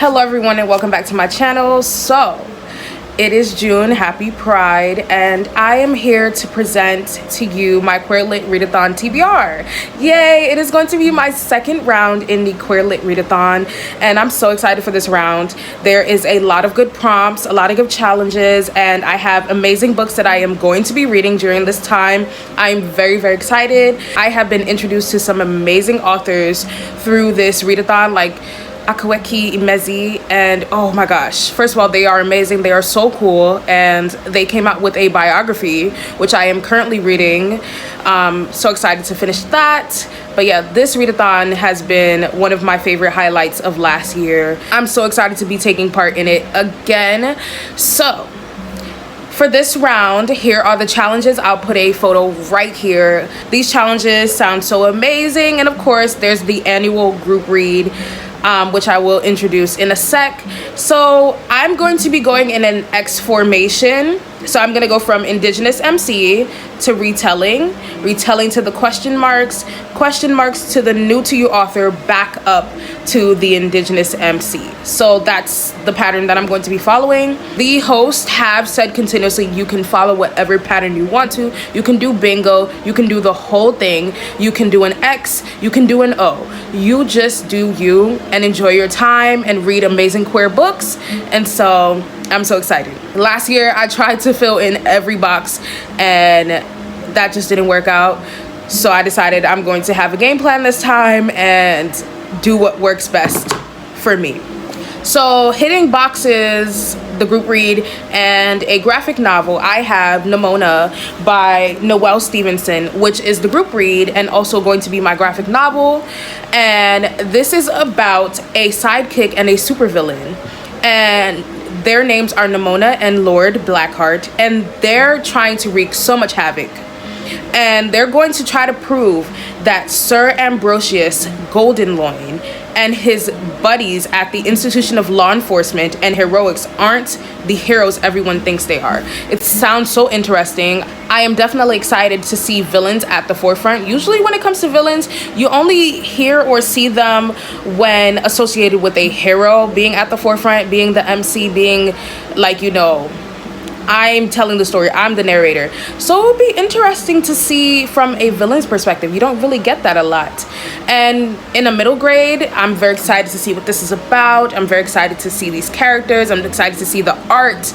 Hello everyone and welcome back to my channel. So it is June, happy Pride, and I am here to present to you my Queer Lit Readathon TBR. Yay, it is going to be my second round in the Queer Lit Readathon and I'm so excited for this round. There is a lot of good prompts, a lot of good challenges, and I have amazing books that I am going to be reading during this time. I'm very excited. I have been introduced to some amazing authors through this readathon, like Akaweki Imezi, and oh my gosh, first of all, they are amazing. They are so cool, and they came out with a biography which I am currently reading. So excited to finish that. But yeah, this readathon has been one of my favorite highlights of last year. I'm so excited to be taking part in it again. So for this round, here are the challenges. I'll put a photo right here. These challenges sound so amazing, and of course there's the annual group read, which I will introduce in a sec. So I'm going to be going in an X formation. So I'm going to go from Indigenous MC to Retelling, Retelling to the question marks to the new to you author, back up to the Indigenous MC. So that's the pattern that I'm going to be following. The hosts have said continuously you can follow whatever pattern you want to. You can do bingo, you can do the whole thing, you can do an X, you can do an O. You just do you and enjoy your time and read amazing queer books. And so I'm so excited. Last year I tried to fill in every box and that just didn't work out. So I decided I'm going to have a game plan this time and do what works best for me. So hitting boxes, the group read, and a graphic novel, I have Nimona by Noelle Stevenson, which is the group read and also going to be my graphic novel. And this is about a sidekick and a supervillain. And their names are Nimona and Lord Blackheart, and they're trying to wreak so much havoc. And they're going to try to prove that Sir Ambrosius Goldenloin and his buddies at the Institution of Law Enforcement and Heroics aren't the heroes everyone thinks they are. It sounds so interesting. I am definitely excited to see villains at the forefront. Usually when it comes to villains, you only hear or see them when associated with a hero being at the forefront, being the MC, being like, you know, I'm telling the story, I'm the narrator. So it'll be interesting to see from a villain's perspective. You don't really get that a lot. And in a middle grade, I'm very excited to see what this is about. I'm very excited to see these characters. I'm excited to see the art.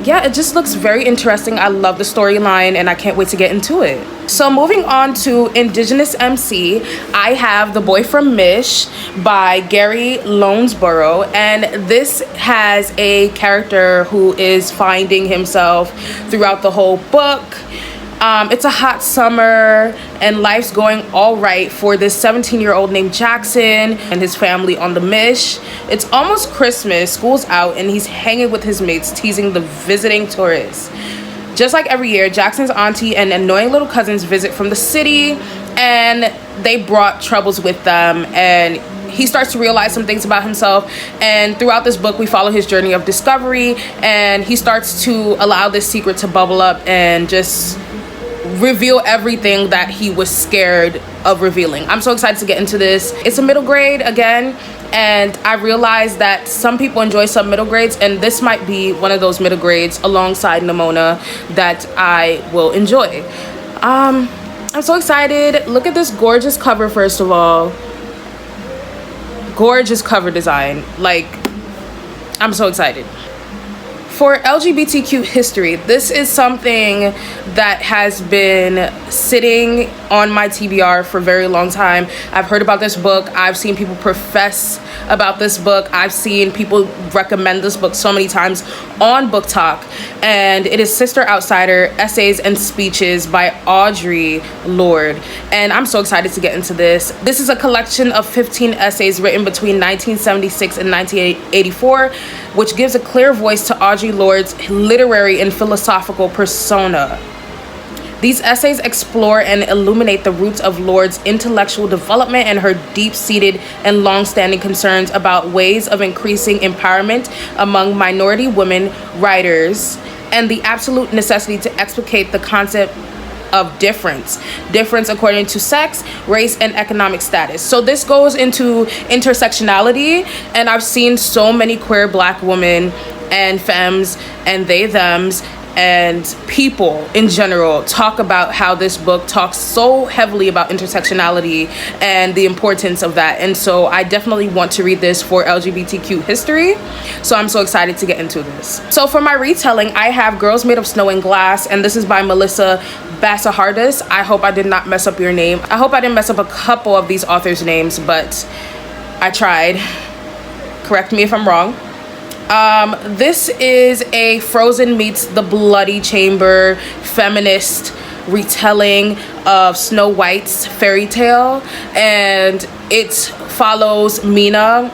Yeah, it just looks very interesting. I love the storyline and I can't wait to get into it. So moving on to Indigenous MC, I have The Boy from Mish by Gary Lonesborough, and this has a character who is finding himself throughout the whole book. It's a hot summer and life's going all right for this 17-year-old named Jackson and his family on the Mish. It's almost Christmas, school's out, and he's hanging with his mates, teasing the visiting tourists. Just like every year, Jackson's auntie and annoying little cousins visit from the city, and they brought troubles with them, and he starts to realize some things about himself. And throughout this book, we follow his journey of discovery, and he starts to allow this secret to bubble up and just reveal everything that he was scared of revealing. I'm so excited to get into this. It's a middle grade again, and I realized that some people enjoy some middle grades, and this might be one of those middle grades alongside Nimona that I will enjoy. I'm so excited. Look at this gorgeous cover, first of all. Gorgeous cover design. Like, I'm so excited. For LGBTQ history, this is something that has been sitting on my TBR for a very long time. I've heard about this book. I've seen people profess about this book. I've seen people recommend this book so many times on Book Talk. And it is Sister Outsider, Essays and Speeches by Audre Lorde. And I'm so excited to get into this. This is a collection of 15 essays written between 1976 and 1984, which gives a clear voice to Audre Lorde's literary and philosophical persona. These essays explore and illuminate the roots of Lorde's intellectual development and her deep-seated and long-standing concerns about ways of increasing empowerment among minority women writers and the absolute necessity to explicate the concept of difference according to sex, race, and economic status. So this goes into intersectionality, and I've seen so many queer Black women and femmes and they thems and people in general talk about how this book talks so heavily about intersectionality and the importance of that. And so I definitely want to read this for LGBTQ history. So I'm so excited to get into this. So for my retelling, I have Girls Made of Snow and Glass, and this is by Melissa Bassahardis. I hope I did not mess up your name. I hope I didn't mess up a couple of these authors' names, but I tried. Correct me if I'm wrong. This is a Frozen meets The Bloody Chamber feminist retelling of Snow White's fairy tale, and it follows Mina,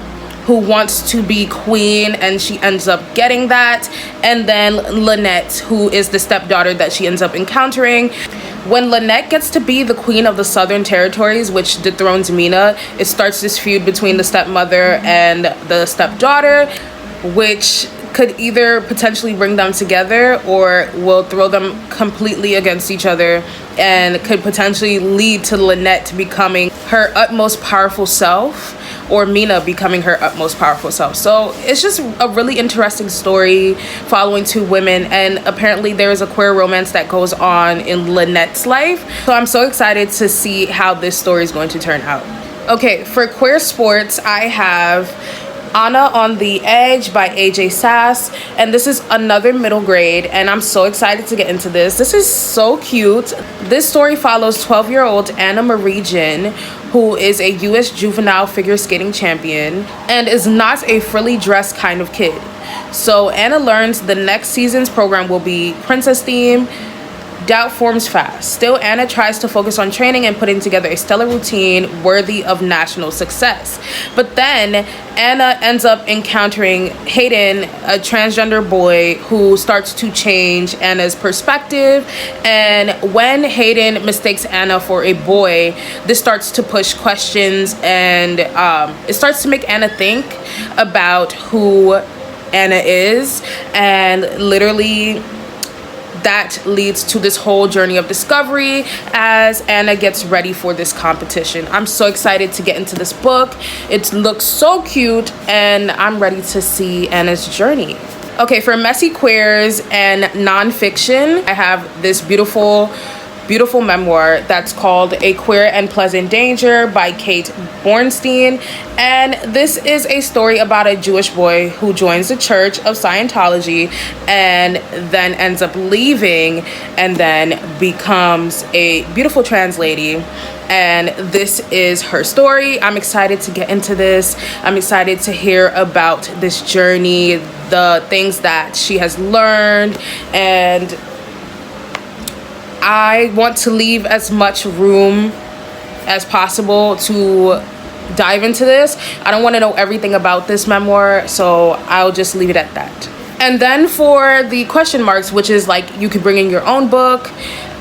who wants to be queen, and she ends up getting that, and then Lynette, who is the stepdaughter that she ends up encountering. When Lynette gets to be the queen of the Southern Territories, which dethrones Mina, it starts this feud between the stepmother and the stepdaughter, which could either potentially bring them together or will throw them completely against each other, and could potentially lead to Lynette becoming her utmost powerful self, or Mina becoming her utmost powerful self. So it's just a really interesting story following two women, and apparently there is a queer romance that goes on in Lynette's life. So I'm so excited to see how this story is going to turn out. Okay, for queer sports, I have Anna on the Edge by AJ Sass, and this is another middle grade, and I'm so excited to get into this. This is so cute. This story follows 12-year-old Anna Marie Jin, who is a US juvenile figure skating champion and is not a frilly dressed kind of kid. So Anna learns the next season's program will be princess theme. Doubt forms fast. Still, Anna tries to focus on training and putting together a stellar routine worthy of national success. But then Anna ends up encountering Hayden, a transgender boy who starts to change Anna's perspective. And when Hayden mistakes Anna for a boy, this starts to push questions, and it starts to make Anna think about who Anna is, and literally that leads to this whole journey of discovery as Anna gets ready for this competition. I'm so excited to get into this book. It looks so cute, and I'm ready to see Anna's journey. Okay, for messy queers and nonfiction, I have this beautiful memoir that's called A Queer and Pleasant Danger by Kate Bornstein. And this is a story about a Jewish boy who joins the Church of Scientology and then ends up leaving and then becomes a beautiful trans lady. And this is her story. I'm excited to get into this. I'm excited to hear about this journey, the things that she has learned, and I want to leave as much room as possible to dive into this. I don't want to know everything about this memoir, so I'll just leave it at that. And then for the question marks, which is like you could bring in your own book,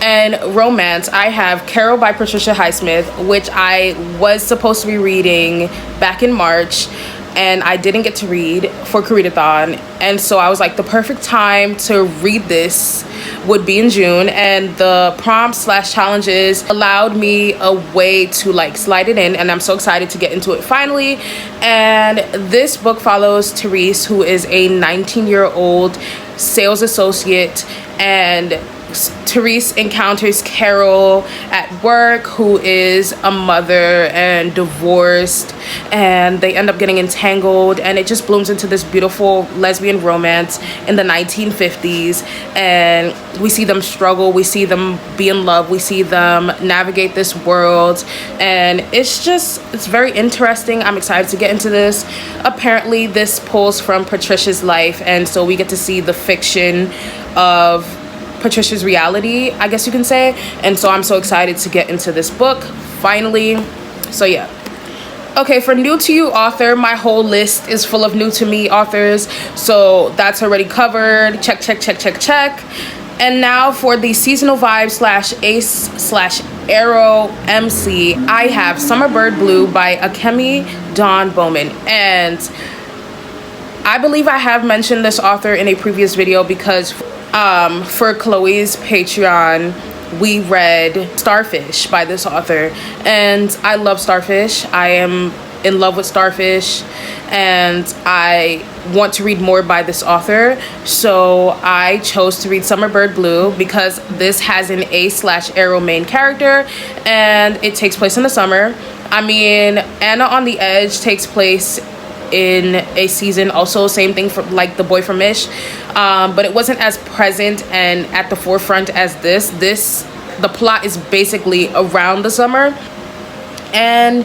and romance, I have Carol by Patricia Highsmith, which I was supposed to be reading back in March, and I didn't get to read for Readathon. And so I was like, the perfect time to read this would be in June, and the prompts / challenges allowed me a way to like slide it in, and I'm so excited to get into it finally. And this book follows Therese, who is a 19-year-old sales associate, and Therese encounters Carol at work, who is a mother and divorced, and they end up getting entangled, and it just blooms into this beautiful lesbian romance in the 1950s. And we see them struggle, we see them be in love, we see them navigate this world, and it's very interesting. I'm excited to get into this. Apparently this pulls from Patricia's life, and so we get to see the fiction of Patricia's reality, I guess you can say. And so I'm so excited to get into this book finally. So yeah. Okay, for new to you author, my whole list is full of new to me authors, so that's already covered. Check. And now for the seasonal vibe / ace / arrow MC, I have Summerbird Blue by Akemi Dawn Bowman. And I believe I have mentioned this author in a previous video because for Chloe's Patreon we read Starfish by this author, and I love Starfish. I am in love with Starfish, and I want to read more by this author, so I chose to read Summerbird Blue because this has an A/Arrow main character and it takes place in the summer. I mean, Anna on the Edge takes place in a season also, same thing for like The Boy from Ish, but it wasn't as present and at the forefront as this. The plot is basically around the summer, and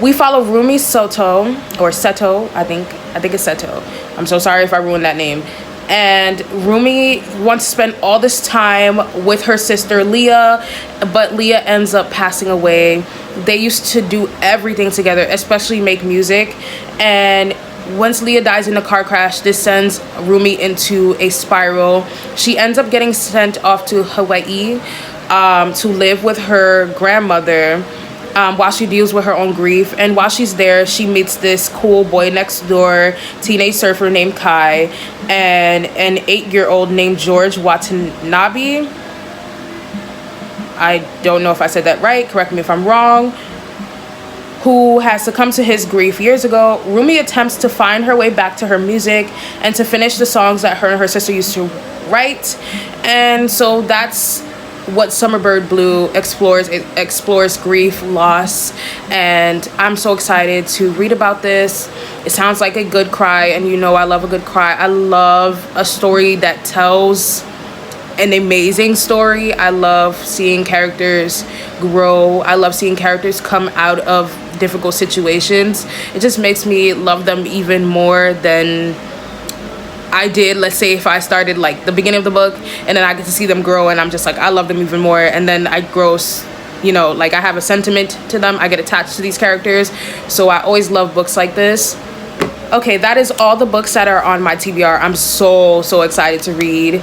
we follow Rumi Soto, or Seto, I think it's Seto. I'm so sorry if I ruined that name. And Rumi wants to spend all this time with her sister Leah, but Leah ends up passing away. They used to do everything together, especially make music. And once Leah dies in a car crash, this sends Rumi into a spiral. She ends up getting sent off to Hawaii to live with her grandmother while she deals with her own grief. And while she's there, she meets this cool boy next door, teenage surfer named Kai, and an 8-year-old named George Watanabe. I don't know if I said that right, correct me if I'm wrong, who has succumbed to his grief years ago. Rumi attempts to find her way back to her music and to finish the songs that her and her sister used to write. And so that's what Summerbird Blue explores. It explores grief, loss, and I'm so excited to read about this. It sounds like a good cry, and you know I love a good cry. I love a story that tells an amazing story. I love seeing characters grow. I love seeing characters come out of difficult situations. It just makes me love them even more than I did, let's say, if I started like the beginning of the book and then I get to see them grow and I'm just like, I love them even more, and then I grow, you know, like I have a sentiment to them. I get attached to these characters, so I always love books like this. Okay, that is all the books that are on my TBR. I'm so excited to read.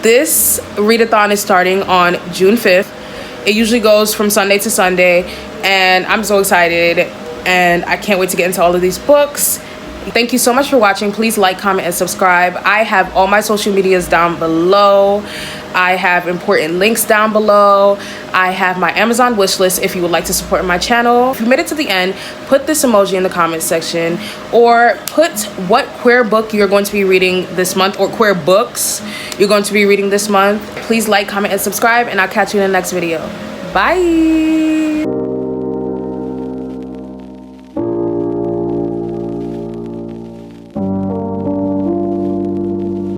This readathon is starting on June 5th. It usually goes from Sunday to Sunday, and I'm so excited and I can't wait to get into all of these books. Thank you so much for watching. Please like, comment, and subscribe. I have all my social medias down below. I have important links down below. I have my Amazon wish list if you would like to support my channel. If you made it to the end, put this emoji in the comment section, or put what queer book you're going to be reading this month, or queer books you're going to be reading this month. Please like, comment, and subscribe, and I'll catch you in the next video. Bye.